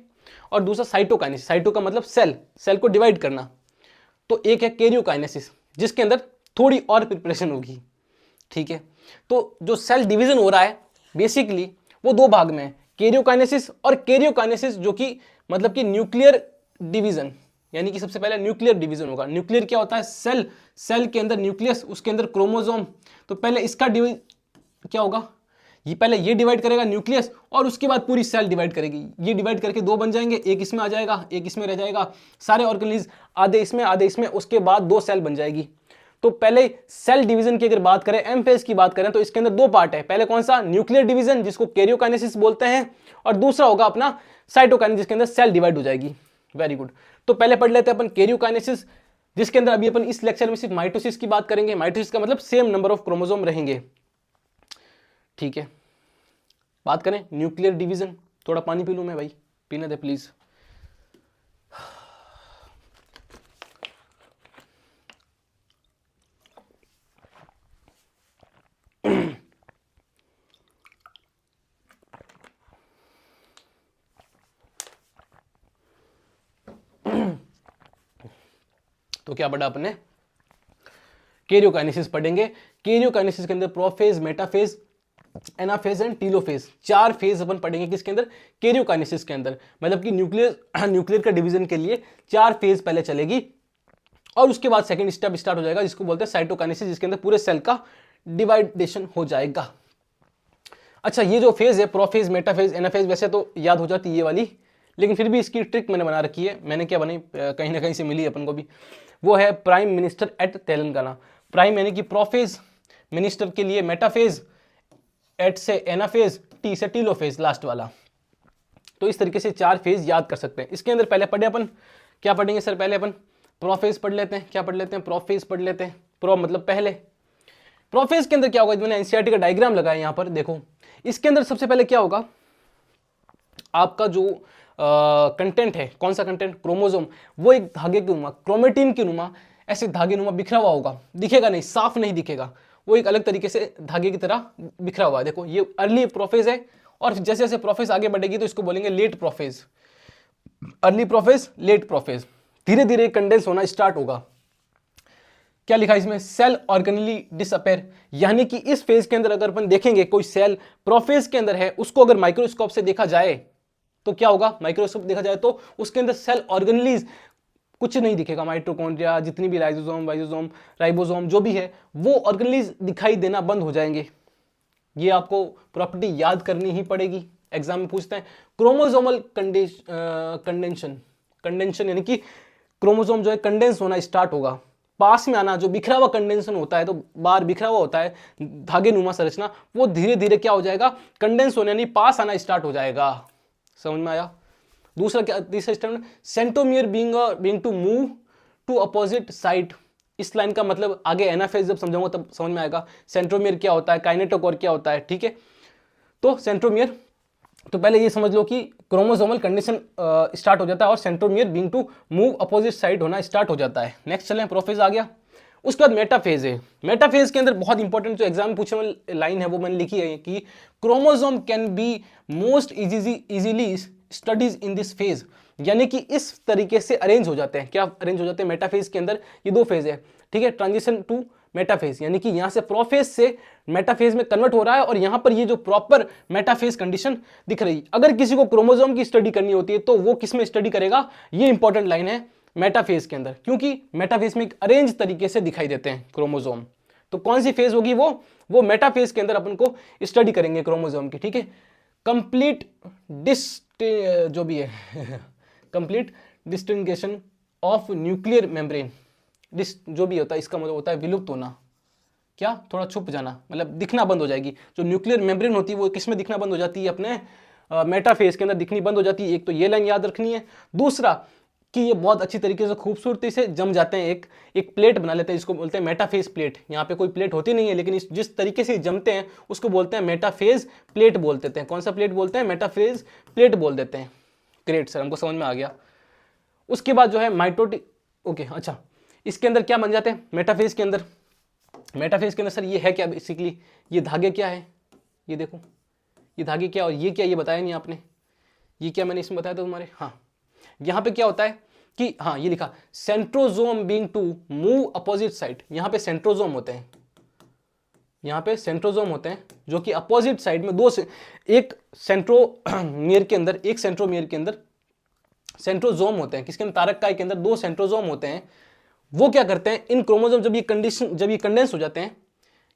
और दूसरा साइटोकाइनेसिस। साइटो का मतलब सेल को डिवाइड करना। तो एक है कैरियोकाइनेसिस जिसके अंदर थोड़ी और प्रिपरेशन होगी। ठीक है, तो जो सेल डिवीजन हो रहा है बेसिकली वो 2 भाग में है, कैरियोकाइनेसिस और कैरियोकाइनेसिस जो कि मतलब कि न्यूक्लियर डिवीजन। यानी कि सबसे पहले न्यूक्लियर डिवीजन होगा। न्यूक्लियर क्या होता है? सेल, सेल के अंदर न्यूक्लियस, उसके अंदर क्रोमोसोम। तो पहले इसका क्या होगा, ये पहले ये डिवाइड करेगा न्यूक्लियस, और उसके बाद पूरी सेल डिवाइड करेगी। ये डिवाइड करके दो बन जाएंगे, एक इसमें आ जाएगा, एक इसमें रह जाएगा। सारे ऑर्गेनिज आधे इसमें आधे इसमें, उसके बाद दो सेल बन जाएगी। तो पहले सेल डिवीजन की अगर बात करें, एम फेज की बात करें, तो इसके अंदर दो पार्ट है। पहले कौन सा? न्यूक्लियर डिवीजन, जिसको कैरियोकाइनेसिस बोलते हैं, और दूसरा होगा अपना साइटोकाइनेसिस, जिसके अंदर सेल डिवाइड हो जाएगी। Very good. तो पहले पढ़ लेते हैं अपन कैरियोकाइनेसिस, जिसके अंदर अभी अपन इस लेक्चर में सिर्फ माइटोसिस की बात करेंगे। माइटोसिस का मतलब सेम नंबर ऑफ क्रोमोसोम रहेंगे, ठीक है। बात करें न्यूक्लियर डिवीजन, थोड़ा पानी पी लूं मैं भाई, पीने दे प्लीज। तो क्या पढ़ा अपने? कैरियोकाइनेसिस पढ़ेंगे। कैरियोकाइनेसिस के अंदर prophase, metaphase, anaphase and telophase, चार फेज अपन पढ़ेंगे। किसके अंदर? कैरियोकाइनेसिस के अंदर। मतलब कि न्यूक्लियर का डिवीजन के लिए चार फेज पहले चलेगी, और उसके बाद सेकंड स्टेप स्टार्ट हो जाएगा, जिसको बोलते हैं साइटोकाइनेसिस, जिसके अंदर पूरे सेल का डिवाइडेशन हो जाएगा। अच्छा, ये जो फेज है, प्रोफेज, मेटाफेज, एनाफेज, वैसे तो याद हो जाती है ये वाली, लेकिन फिर भी इसकी ट्रिक मैंने बना रखी है। मैंने क्या बनाई, कहीं ना कहीं से मिली अपन को भी। वो है prime minister eight Telangana. Prime यानी कि प्रोफेज, मिनिस्टर के लिए मेटाफेज, एट से एनाफेज, टी से टीलोफेज लास्ट वाला। तो इस तरीके से चार फेज याद कर सकते हैं। इसके अंदर पहले पढ़े अपन, क्या पढ़ेंगे सर? पहले अपन प्रोफेज पढ़ लेते हैं। क्या पढ़ लेते हैं? प्रोफेज पढ़ लेते हैं। प्रो मतलब पहले। प्रोफेज के अंदर क्या होगा? मैंने एनसीईआरटी का डायग्राम लगाया यहाँ पर, देखो। इसके अंदर सबसे पहले क्या होगा, आपका जो कंटेंट है, कौन सा कंटेंट? क्रोमोसोम। वो एक धागे की नुमा, क्रोमेटिन की नुमा, ऐसे धागे नुमा बिखरा हुआ होगा, दिखेगा नहीं, साफ नहीं दिखेगा, वो एक अलग तरीके से धागे की तरह बिखरा हुआ है। देखो, ये अर्ली प्रोफेज है, और जैसे जैसे प्रोफेज आगे बढ़ेगी तो इसको बोलेंगे late prophase. Early prophase, late prophase, धीरे धीरे कंडेंस होना स्टार्ट होगा। क्या लिखा है इसमें? Cell organelle disappear. यानी कि इस फेज के अंदर अगर अपन देखेंगे कोई सेल प्रोफेज के अंदर है, उसको अगर माइक्रोस्कोप से देखा जाए तो क्या होगा? माइक्रोस्कोप देखा जाए तो उसके अंदर सेल ऑर्गेनलीज कुछ नहीं दिखेगा। माइटोकॉन्ड्रिया, जितनी भी लाइसोसोम, वाइसोसोम, राइबोसोम जो भी है, वो ऑर्गेनलीज दिखाई देना बंद हो जाएंगे। ये आपको प्रॉपर्टी याद करनी ही पड़ेगी, एग्जाम में पूछते हैं। क्रोमोसोमल कंडेंशन, कंडेंशन यानी कि क्रोमोसोम जो है कंडेंस होना स्टार्ट होगा, पास में आना। जो बिखरा हुआ कंडेंशन होता है, तो बाहर बिखरा हुआ होता है धागे नुमा संरचना, वो धीरे धीरे क्या हो जाएगा? कंडेंस होने यानी पास आना स्टार्ट हो जाएगा। समझ में आया? दूसरा क्या? तीसरा step, centromere being to move to opposite side. इस लाइन का मतलब आगे एनाफेज जब समझाऊंगा तब समझ में आएगा। सेंट्रोमियर क्या होता है, काइनेटोकोर क्या होता है, ठीक है। तो सेंट्रोमियर, तो पहले ये समझ लो कि क्रोमोसोमल कंडीशन स्टार्ट हो जाता है, और centromere being to move opposite side होना स्टार्ट हो जाता है। नेक्स्ट चलें, प्रोफेज आ गया। उसके बाद मेटाफेज है। मेटाफेज के अंदर बहुत इंपॉर्टेंट जो एग्जाम पूछने वाली लाइन है वो मैंने लिखी है कि chromosome can be most easily studies in this phase. यानी कि इस तरीके से अरेंज हो जाते हैं। क्या अरेंज हो जाते हैं मेटाफेज के अंदर? ये दो फेज है, ठीक है। ट्रांजिशन टू मेटाफेज, यानी कि यहां से प्रोफेज से मेटाफेज में कन्वर्ट हो रहा है, और यहां पर ये जो प्रॉपर मेटाफेज कंडीशन दिख रही। अगर किसी को क्रोमोसोम की स्टडी करनी होती है तो वो किस में स्टडी करेगा? ये इंपॉर्टेंट लाइन है, मेटाफेज के अंदर, क्योंकि मेटाफेज में एक अरेंज तरीके से दिखाई देते हैं क्रोमोसोम। तो कौन सी फेज होगी? वो मेटाफेज के अंदर अपन को स्टडी करेंगे क्रोमोसोम की, ठीक है। कंप्लीट जो भी है कंप्लीट डिस्टिंगेशन ऑफ न्यूक्लियर मेम्ब्रेन, जो भी होता है इसका मतलब होता है विलुप्त होना। क्या? थोड़ा छुप जाना, मतलब दिखना बंद हो जाएगी। जो न्यूक्लियर मेम्ब्रेन होती है वो किस में दिखना बंद हो जाती है? अपने मेटाफेज के अंदर दिखनी बंद हो जाती है। एक तो ये लाइन याद रखनी है। दूसरा कि ये बहुत अच्छी तरीके से खूबसूरती से जम जाते हैं, एक प्लेट बना लेते हैं, जिसको बोलते हैं मेटाफेज प्लेट। यहाँ पे कोई प्लेट होती नहीं है, लेकिन जिस तरीके से जमते हैं उसको बोलते हैं मेटाफेज प्लेट बोल देते हैं। कौन सा प्लेट बोलते हैं? मेटाफेज प्लेट बोल देते हैं। ग्रेट सर, हमको समझ में आ गया। उसके बाद जो है माइटोटिक, ओके, अच्छा, इसके अंदर क्या बन जाते हैं मेटाफेज के अंदर? मेटाफेज के अंदर सर ये है क्या बेसिकली? ये धागे क्या है? ये देखो, ये धागे क्या, और ये क्या, ये बताया नहीं आपने। ये क्या मैंने इसमें बताया था तुम्हारे? हाँ, यहां पे क्या होता है कि, हाँ, ये लिखा centrosome being to move opposite side. यहां पे सेंट्रोजोम होते हैं, यहां पे सेंट्रोजोम होते हैं जो कि अपोजिट साइड में एक सेंट्रोमियर के अंदर सेंट्रोजोम होते हैं, किसके अंदर, तारक काई के अंदर 2 सेंट्रोजोम होते हैं। वो क्या करते हैं, इन क्रोमोजोम जब ये कंडेंस हो जाते हैं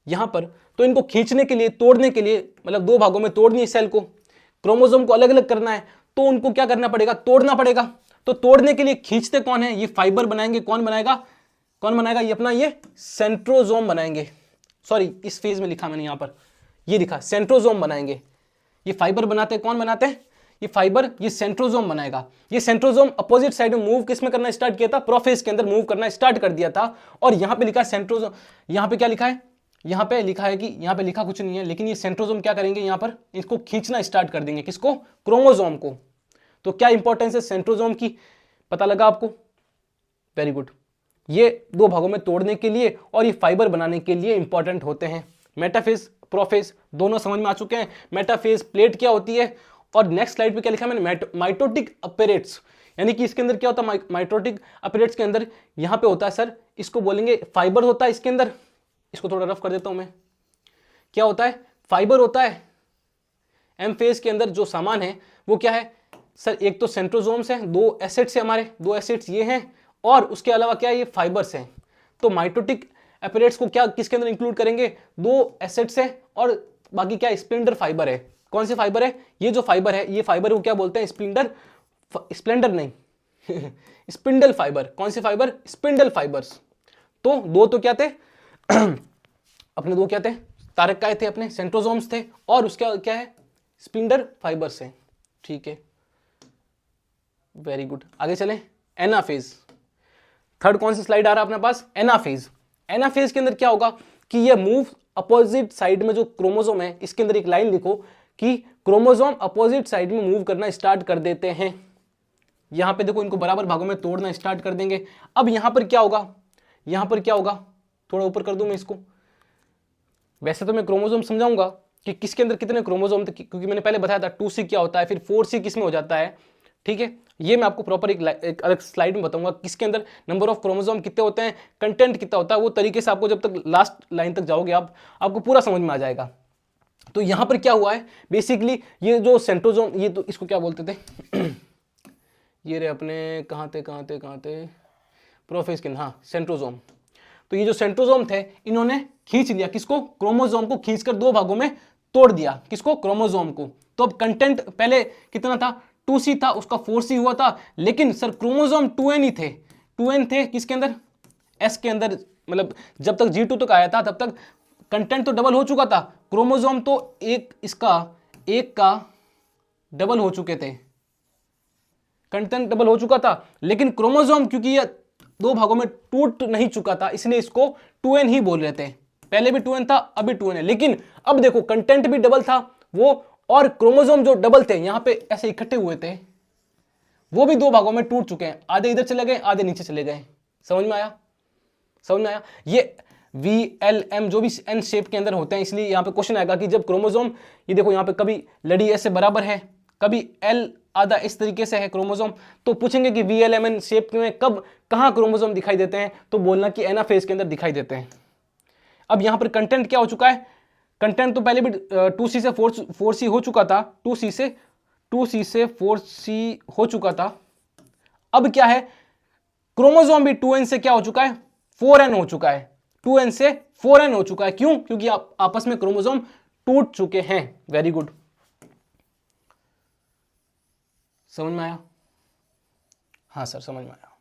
यहां पर, तो इनको खींचने के लिए, तोड़ने के लिए, मतलब 2 भागों में तोड़नी है सेल को, क्रोमोजोम को अलग अलग करना है, तो उनको क्या करना पड़ेगा, तोड़ना पड़ेगा। तो तोड़ने के लिए खींचते कौन है, ये फाइबर बनाएंगे, कौन बनाएगा, ये अपना ये सेंट्रोजोम बनाएंगे। सॉरी, इस फेज में लिखा मैंने, यहां पर ये लिखा सेंट्रोजोम बनाएंगे। ये फाइबर बनाते हैं, कौन बनाते हैं, ये फाइबर, ये सेंट्रोजोम बनाएगा। ये सेंट्रोजोम अपोजिट साइड में मूव किस में करना स्टार्ट किया था, प्रोफेज के अंदर मूव करना स्टार्ट कर दिया था। और यहां पे लिखा है सेंट्रोजोम, यहां पे क्या लिखा है, यहां पे लिखा है कि, यहां पे लिखा कुछ नहीं है, लेकिन ये सेंट्रोजोम क्या करेंगे, यहां पर इसको खींचना स्टार्ट कर देंगे, किसको, क्रोमोजोम को। तो क्या इंपॉर्टेंस है सेंट्रोजोम की, पता लगा आपको, वेरी गुड। ये 2 भागों में तोड़ने के लिए और ये फाइबर बनाने के लिए इंपॉर्टेंट होते हैं। मेटाफेज, प्रोफेज दोनों समझ में आ चुके हैं। मेटाफेज प्लेट क्या होती है, और नेक्स्ट स्लाइड पे क्या लिखा है मैंने, माइटोटिक अपैरेट्स, यानी कि इसके अंदर क्या होता है, माइटोटिक अपैरेट्स के अंदर यहां पे होता है सर, इसको बोलेंगे फाइबर होता है इसके अंदर। इसको थोड़ा रफ कर देता हूं मैं, क्या होता है, फाइबर होता है। एम फेज के अंदर जो सामान है वो क्या है सर, एक तो सेंट्रोजोम्स है, 2 एसिड्स है हमारे, 2 एसिड्स ये हैं, और उसके अलावा क्या है, ये फाइबर्स हैं। तो माइटोटिक अपैरेट्स को क्या किसके अंदर इंक्लूड करेंगे, 2 एसिड्स है और बाकी क्या, स्प्लेंडर फाइबर है। कौन से फाइबर है, ये जो फाइबर है, ये फाइबर को क्या बोलते हैं, स्प्लेंडर नहीं स्पिंडल फाइबर। कौन से फाइबर, स्पिंडल फाइबर्स। तो 2 तो क्या थे अपने, 2 क्या थे, तारक काय थे अपने, सेंट्रोजोम्स थे, और उसका क्या है, स्पिंडल फाइबर्स है। ठीक है, वेरी गुड। आगे चलें, एनाफेज। थर्ड कौन सी स्लाइड आ रहा है अपने पास, एनाफेज। एनाफेज के अंदर क्या होगा कि ये मूव अपोजिट साइड में जो क्रोमोसोम है, इसके अंदर एक लाइन लिखो कि क्रोमोसोम अपोजिट साइड में मूव करना स्टार्ट कर देते हैं। यहां पे देखो, इनको बराबर भागों में तोड़ना स्टार्ट कर देंगे। अब यहां पर क्या होगा, थोड़ा ऊपर कर दूं मैं इसको। वैसे तो मैं क्रोमोसोम समझाऊंगा कि किसके अंदर कितने क्रोमोसोम थे, क्योंकि मैंने पहले बताया था 2C क्या होता है, फिर 4C किस में हो जाता है। ठीक है, ये मैं आपको प्रॉपर एक अलग स्लाइड में बताऊंगा किसके अंदर नंबर ऑफ क्रोमोसोम कितने होते हैं, कंटेंट कितना होता है, वो तरीके से आपको जब तक लास्ट लाइन तक जाओगे आपको पूरा समझ में आ जाएगा। तो यहां पर क्या हुआ है, बेसिकली ये जो सेंट्रोजोम, ये तो इसको क्या बोलते थे ये रहे अपने, कहाँ थे प्रोफेज के, हाँ सेंट्रोजोम। तो ये जो सेंट्रोजोम थे, इन्होंने खींच लिया किसको, क्रोमोसोम को खींचकर 2 भागों में तोड़ दिया, किसको, क्रोमोसोम को। तो अब कंटेंट पहले कितना था, 2C था, उसका 4C हुआ था, लेकिन सर क्रोमोसोम 2N ही थे, 2N थे किसके अंदर, S के अंदर। मतलब जब तक G2 तक आया था तब तक कंटेंट तो डबल हो चुका था, क्रोमोसोम तो एक का डबल हो चुके थे, कंटेंट डबल हो चुका था, लेकिन क्रोमोसोम क्योंकि ये 2 भागों में टूट नहीं चुका था, इसलिए इसको 2N ही बोल रहे थे। पहले भी 2N था, अभी 2N है, लेकिन अब देखो कंटेंट भी डबल था वो, और क्रोमोसोम जो डबल थे यहां पे ऐसे इकट्ठे हुए थे, वो भी 2 भागों में टूट चुके हैं, आधे इधर चले गए, आधे नीचे चले गए। समझ में आया। ये VLM जो भी N शेप के अंदर होते हैं, इसलिए यहां पे क्वेश्चन आएगा कि जब क्रोमोसोम, ये देखो यहां पे कभी लड़ी ऐसे बराबर है, कभी L आधा इस तरीके से है क्रोमोसोम, तो पूछेंगे कि VLMN शेप में कब कहां क्रोमोसोम दिखाई देते हैं, तो बोलना कि एनाफेज के अंदर दिखाई देते हैं। अब यहां पर कंटेंट क्या हो चुका है, कंटेंट तो पहले भी 2C से 4C हो चुका था, 2C से 4C हो चुका था। अब क्या है, क्रोमोसोम भी 2N से क्या हो चुका है, 4N हो चुका है, 2N से 4N हो चुका है। क्यों, क्योंकि आपस में क्रोमोसोम टूट चुके हैं। वेरी गुड, समझ में आया, हाँ सर समझ में आया,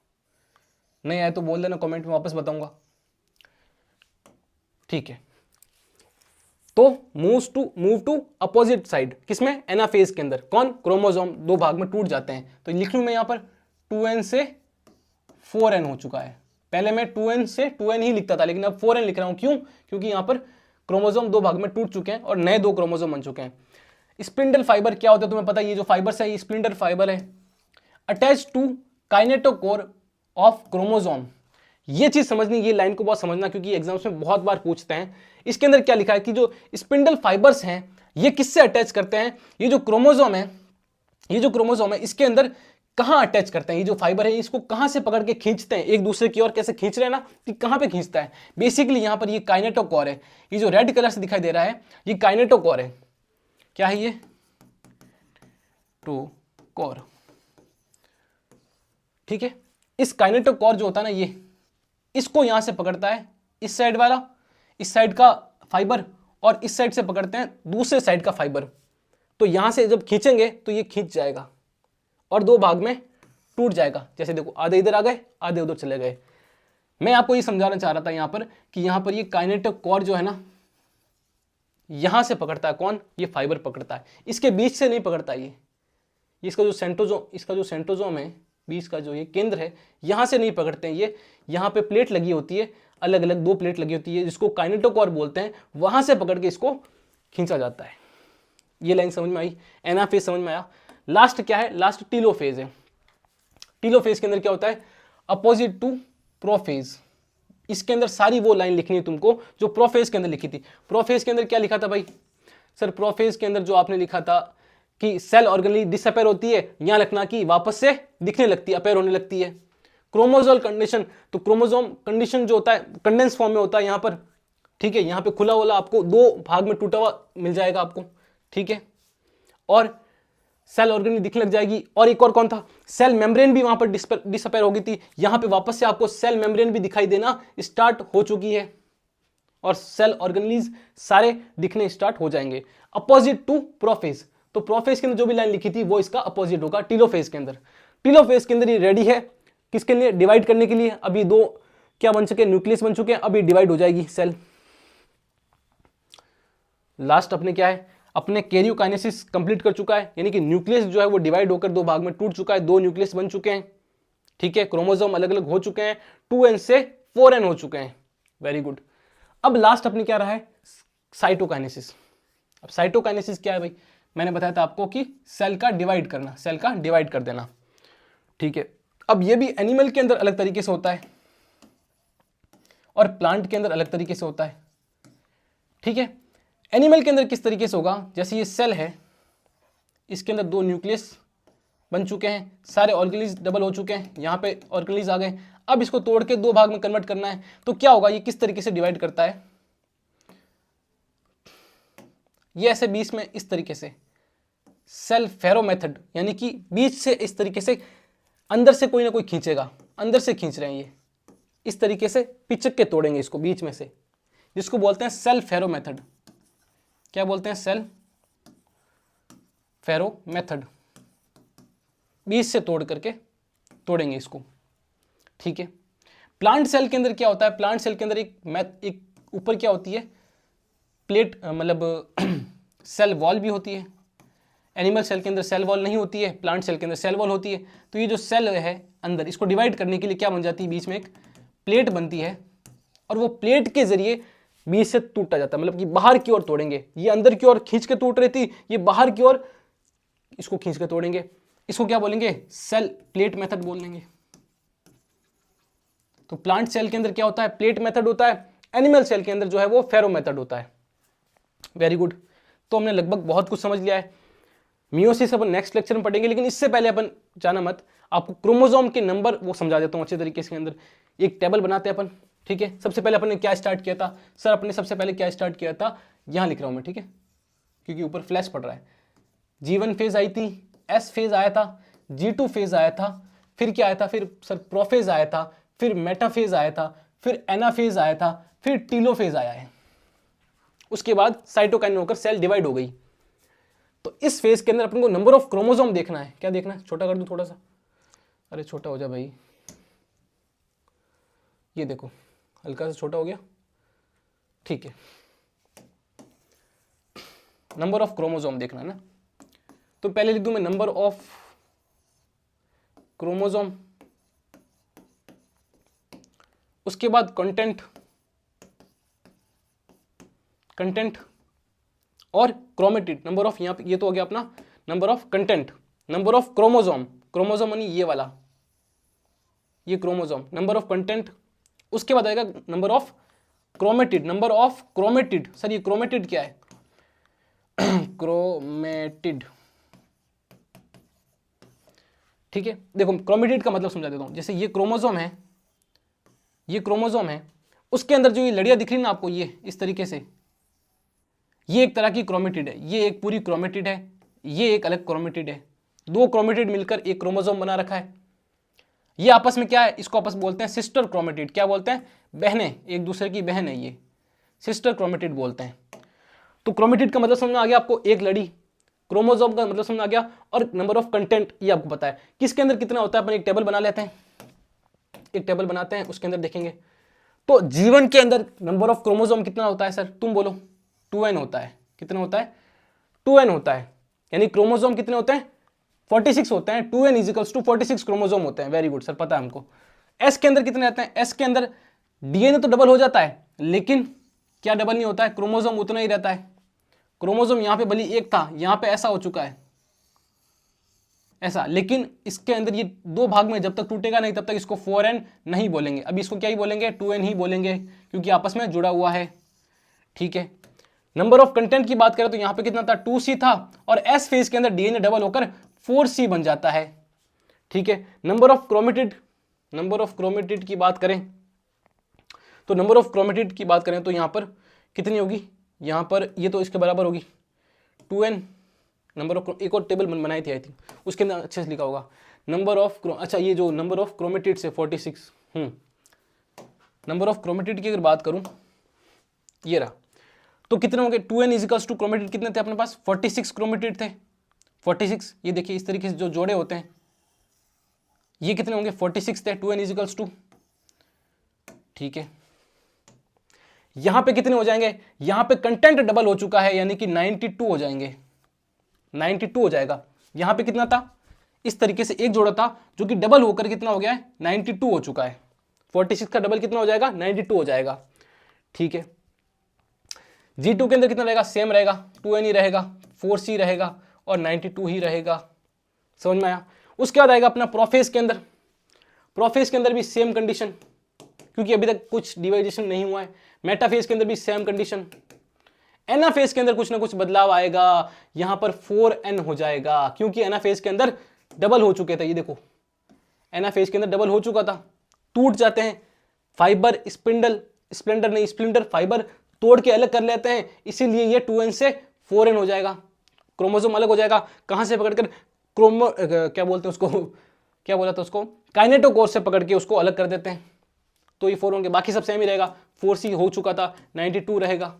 नहीं आया तो बोल देना, कमेंट में वापस बताऊंगा। ठीक है, तो मूव टू अपोजिट साइड, किसमें, एनाफेज के अंदर। कौन, क्रोमोसोम 2 भाग में टूट जाते हैं, तो लिख लूं मैं यहां पर 2N से 4N हो चुका है। पहले मैं 2N से 2N ही लिखता था, लेकिन अब 4N लिख रहा हूं, क्यों, क्योंकि यहां पर क्रोमोसोम 2 भाग में टूट चुके हैं और नए 2 क्रोमोसोम बन चुके हैं। स्पिंडल फाइबर क्या होता है तुम्हें पता है, ये जो फाइबर्स है ये स्पिंडल फाइबर है, attach to kinetochore of chromosome. ये चीज समझनी, ये लाइन को बहुत समझना, क्योंकि एग्जाम्स में बहुत बार पूछते हैं। इसके अंदर क्या लिखा है कि जो स्पिंडल फाइबर्स हैं ये किससे अटैच करते हैं, ये जो क्रोमोसोम है इसके अंदर कहां अटैच करते हैं, ये जो फाइबर है इसको कहां से पकड़ के खींचते हैं एक दूसरे की ओर, कैसे खींच रहे हैं ना, कि कहां पे खींचता है। बेसिकली यहां पर ये काइनेटोकोर है, ये जो रेड कलर से दिखाई दे रहा है ये काइनेटोकोर है। क्या है ये, टोकोर, ठीक है। इस काइनेटोकोर जो होता है ना, ये इसको यहां से पकड़ता है इस साइड वाला, इस साइड का फाइबर, और इस साइड से पकड़ते हैं दूसरे साइड का फाइबर। तो यहां से जब खींचेंगे तो ये खींच जाएगा और दो भाग में टूट जाएगा। जैसे देखो, आधे इधर आ गए, आधे उधर चले गए। मैं आपको ये समझाना चाह रहा था यहां पर कि यहां पर ये काइनेटोकोर जो है ना, यहां से पकड़ता है कौन, ये फाइबर पकड़ता है, इसके बीच से नहीं पकड़ता। ये इसका जो सेंट्रोजोम है, बीच का जो ये केंद्र है, यहां से नहीं पकड़ते हैं ये। यहां पे प्लेट लगी होती है, अलग अलग 2 प्लेट लगी होती है, जिसको काइनेटोकोर बोलते हैं, वहां से पकड़ के इसको खींचा जाता है। ये लाइन समझ में आई, एनाफेज समझ में आया। लास्ट क्या है, लास्ट टीलोफेज है। टीलोफेज के अंदर क्या होता है, अपोजिट टू प्रोफेज। इसके अंदर सारी वो लाइन लिखनी है तुमको जो प्रोफेज के अंदर लिखी थी। प्रोफेज के अंदर क्या लिखा था भाई सर, प्रोफेज के अंदर जो आपने लिखा था कि सेल ऑर्गेनली डिसअपेयर होती है, यहां लिखना कि वापस से दिखने लगती है, अपेयर होने लगती है। क्रोमोसोमल कंडीशन, तो क्रोमोसोम कंडीशन जो होता है कंडेंस फॉर्म में होता है यहां पर, ठीक है। यहां पे खुला वाला आपको 2 भाग में टूटा हुआ मिल जाएगा आपको, ठीक है। और सेल ऑर्गेनली दिखने लग जाएगी। और एक और कौन था, सेल मेम्ब्रेन भी वहां पर डिसअपेयर हो गई थी, यहां पे वापस से आपको सेल मेम्ब्रेन भी दिखाई देना स्टार्ट हो चुकी है, और सेल ऑर्गेनलीज सारे दिखने स्टार्ट हो जाएंगे। अपोजिट टू प्रोफेज, तो प्रोफेज के अंदर जो भी लाइन लिखी थी वो इसका अपोजिट होगा टीलोफेज के अंदर। टीलोफेज के अंदर ये रेडी है किसके लिए, डिवाइड करने के लिए। अभी 2 क्या बन चुके, न्यूक्लियस बन चुके हैं, अभी डिवाइड हो जाएगी सेल। लास्ट अपने क्या है, अपने कैरियोकाइनेसिस कंप्लीट कर चुका है, यानी कि न्यूक्लियस जो है वो डिवाइड होकर 2 भाग में टूट चुका है, 2 न्यूक्लियस बन चुके हैं, ठीक है। क्रोमोसोम अलग अलग हो चुके हैं, 2n से 4n हो चुके हैं। Very good. अब लास्ट अपने क्या रहा है, साइटोकाइनेसिस। अब साइटोकाइनेसिस क्या है भाई, मैंने बताया था आपको कि सेल का डिवाइड करना, सेल का डिवाइड कर देना, ठीक है। अब ये भी एनिमल के अंदर अलग तरीके से होता है और प्लांट के अंदर अलग तरीके से होता है, ठीक है। एनिमल के अंदर किस तरीके से होगा, जैसे ये सेल है, इसके अंदर 2 न्यूक्लियस बन चुके हैं, सारे ऑर्गेनलीज डबल हो चुके हैं, यहाँ पे ऑर्गेनलीज आ गए। अब इसको तोड़ के 2 भाग में कन्वर्ट करना है, तो क्या होगा, ये किस तरीके से डिवाइड करता है, ये ऐसे बीच में इस तरीके से सेल फेरो मेथड, यानी कि बीच से इस तरीके से अंदर से कोई ना कोई खींचेगा, अंदर से खींच रहे हैं ये, इस तरीके से पिचक के तोड़ेंगे इसको बीच में से, जिसको बोलते हैं सेल फेरो मेथड। क्या बोलते हैं, सेल फेरो मेथड, बीच से तोड़ करके तोड़ेंगे इसको, ठीक है। प्लांट सेल के अंदर क्या होता है, प्लांट सेल के अंदर एक ऊपर क्या होती है, प्लेट, मतलब सेल वॉल भी होती है। एनिमल सेल के अंदर सेल वॉल नहीं होती है, प्लांट सेल के अंदर सेल वॉल होती है। तो ये जो सेल है अंदर, इसको डिवाइड करने के लिए क्या बन जाती है, बीच में एक प्लेट बनती है, और वो प्लेट के जरिए बीच से टूटा जाता है, मतलब कि बाहर की ओर तोड़ेंगे। ये अंदर की ओर खींच के टूट रही थी, ये बाहर की ओर इसको खींच के तोड़ेंगे। इसको क्या बोलेंगे, सेल प्लेट मेथड बोल देंगे। तो प्लांट सेल के अंदर क्या होता है, प्लेट मेथड होता है। एनिमल सेल के अंदर जो है वो फेरो मेथड होता है। Very good. तो हमने लगभग बहुत कुछ समझ लिया है। मियोसिस अपन नेक्स्ट लेक्चर में पढ़ेंगे, लेकिन इससे पहले अपन जाना मत, आपको क्रोमोसोम के नंबर वो समझा देता हूं अच्छे तरीके से। अंदर एक टेबल बनाते हैं अपन, ठीक है। सबसे पहले अपन ने क्या स्टार्ट किया था सर, अपने सबसे पहले क्या स्टार्ट किया था, यहां लिख रहा हूं मैं, ठीक है, क्योंकि ऊपर फ्लैश पड़ रहा है। G1 फेज आई थी, S फेज आया था, G2 फेज आया था, फिर क्या आया था, फिर सर प्रोफेज आया था, फिर मेटाफेज आया था, फिर एनाफेज आया था, फिर टीलोफेज आया है। उसके बाद साइटोकाइन होकर सेल डिवाइड हो गई। तो इस फेज के अंदर अपन को नंबर ऑफ क्रोमोसोम देखना है। क्या देखना है, छोटा कर दूं थोड़ा सा, अरे छोटा हो जा भाई, ये देखो हल्का सा छोटा हो गया, ठीक है। नंबर ऑफ क्रोमोसोम देखना है ना, तो पहले लिख दूं मैं नंबर ऑफ क्रोमोसोम, उसके बाद कंटेंट और क्रोमेटिड, नंबर ऑफ, यहां पे ये तो हो गया अपना number of content, number of chromosome, chromosome यानी ये वाला, ये क्रोमोसोम, नंबर ऑफ कंटेंट। उसके बाद आएगा number of chromatid, number of chromatid. Sir ये क्रोमेटिड क्या है, क्रोमेटिड, ठीक है। देखो क्रोमेटिड का मतलब समझा देता हूं। जैसे ये क्रोमोसोम है, ये क्रोमोसोम है, उसके अंदर जो ये लड़ियां दिख रही ना आपको, ये इस तरीके से, ये एक तरह की क्रोमेटिड है, ये एक पूरी क्रोमेटिड है, ये एक अलग क्रोमेटिड है। 2 क्रोमेटिड मिलकर एक क्रोमोसोम बना रखा है। ये आपस में क्या है, इसको आपस में बोलते हैं सिस्टर क्रोमेटिड। क्या बोलते हैं? बहनें, एक दूसरे की बहन है, ये सिस्टर क्रोमेटिड बोलते हैं। तो क्रोमेटिड का मतलब समझ में आ गया आपको, एक लड़ी। क्रोमोसोम का मतलब समझ में आ गया, और नंबर ऑफ कंटेंट ये आपको पता है। किसके अंदर कितना होता है, अपन एक टेबल बना लेते हैं, एक टेबल बनाते हैं, उसके अंदर देखेंगे। तो जीवन के अंदर नंबर ऑफ क्रोमोसोम कितना होता है सर, तुम बोलो? 2n होता है। कितना होता है? 2n होता है। यानी क्रोमोसोम कितने होते हैं? 46 होते हैं। 2n इजिकल्स टू 46 क्रोमोसोम होते हैं। वेरी गुड सर, पता है हमको। एस के अंदर कितने रहते हैं? एस के अंदर डीएनए तो डबल हो जाता है, लेकिन क्या डबल नहीं होता है? क्रोमोसोम उतना ही रहता है। क्रोमोसोम यहां पे भले एक था, यहां पे ऐसा हो चुका है, ऐसा, लेकिन इसके अंदर ये दो भाग में जब तक टूटेगा नहीं तब तक इसको 4n नहीं बोलेंगे। अभी इसको क्या ही बोलेंगे? 2n ही बोलेंगे, क्योंकि आपस में जुड़ा हुआ है। ठीक है। नंबर ऑफ कंटेंट की बात करें तो यहां पे कितना था? 2c था, और एस फेज के अंदर डीएनए डबल होकर 4c बन जाता है। ठीक है। Number of chromatid, number of chromatid की बात करें तो नंबर ऑफ क्रोमेटिड की बात करें तो यहां पर कितनी होगी? यहां पर ये तो इसके बराबर होगी 2n। नंबर ऑफ, एक और टेबल बनाई थी आई थिंक, उसके अंदर अच्छे से लिखा होगा नंबर ऑफ, अच्छा ये जो नंबर ऑफ क्रोमेटिड से 46, नंबर ऑफ क्रोमेटिड की अगर बात करूं, ये रहा, तो कितने होंगे? 2n इजिकल्स टू क्रोमेटिड कितने थे अपने पास? 46 क्रोमेटिड थे। 46, ये देखिए इस तरीके से जो जोड़े होते हैं, ये कितने होंगे? 46 थे। 2n इजिकल्स टू, ठीक है। यहां पे कितने हो जाएंगे? यहां पे कंटेंट डबल हो चुका है, यानी कि 92 हो जाएंगे। 92 हो जाएगा। यहां पे कितना था? इस तरीके से एक जोड़ा था जो कि डबल होकर कितना हो गया है? 92 हो चुका है। 46 का डबल कितना हो जाएगा? 92 हो जाएगा। ठीक है। G2 के अंदर कितना रहेगा? सेम रहेगा, 2n ही रहेगा, 4c रहेगा और 92 ही रहेगा। समझ में आया? उसके बाद आएगा अपना प्रोफेज के अंदर। प्रोफेज के अंदर भी सेम कंडीशन, क्योंकि अभी तक कुछ डिवाइडेशन नहीं हुआ है। मेटाफेज के अंदर भी सेम कंडीशन। एनाफेज के अंदर कुछ ना कुछ बदलाव आएगा, यहां पर 4n हो जाएगा, क्योंकि एनाफेज के अंदर डबल हो चुके थे। ये देखो, एनाफेज के अंदर डबल हो चुका था, टूट जाते हैं। फाइबर स्पिंडल, स्प्लेंडर नहीं स्प्लिंटर, फाइबर तोड़ के अलग कर लेते हैं, इसीलिए ये 2n से 4n हो जाएगा। क्रोमोसोम अलग हो जाएगा, कहां से पकड़कर? क्या बोलते हैं उसको, क्या बोला था उसको? काइनेटोकोर से पकड़ के उसको अलग कर देते हैं, तो ये 4 होंगे। बाकी सब सेम ही रहेगा। 4c हो चुका था, 92 रहेगा।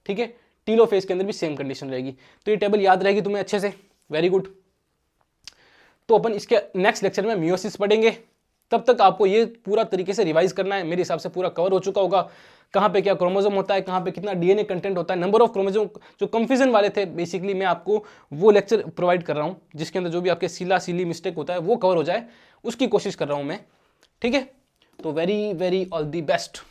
ठीक है। टीलोफेज के अंदर भी सेम कंडीशन रहेगी। तो ये टेबल याद रहेगी तुम्हें अच्छे से। Very good. तो अपन इसके नेक्स्ट लेक्चर में मियोसिस पढ़ेंगे। तब तक आपको ये पूरा तरीके से रिवाइज करना है। मेरे हिसाब से पूरा कवर हो चुका होगा, कहाँ पे क्या क्रोमोसोम होता है, कहाँ पे कितना डीएनए कंटेंट होता है, नंबर ऑफ क्रोमोसोम। जो कंफ्यूजन वाले थे, बेसिकली मैं आपको वो लेक्चर प्रोवाइड कर रहा हूँ जिसके अंदर जो भी आपके सीला सीली मिस्टेक होता है वो कवर हो जाए, उसकी कोशिश कर रहा हूँ मैं। ठीक है। तो very very all the best.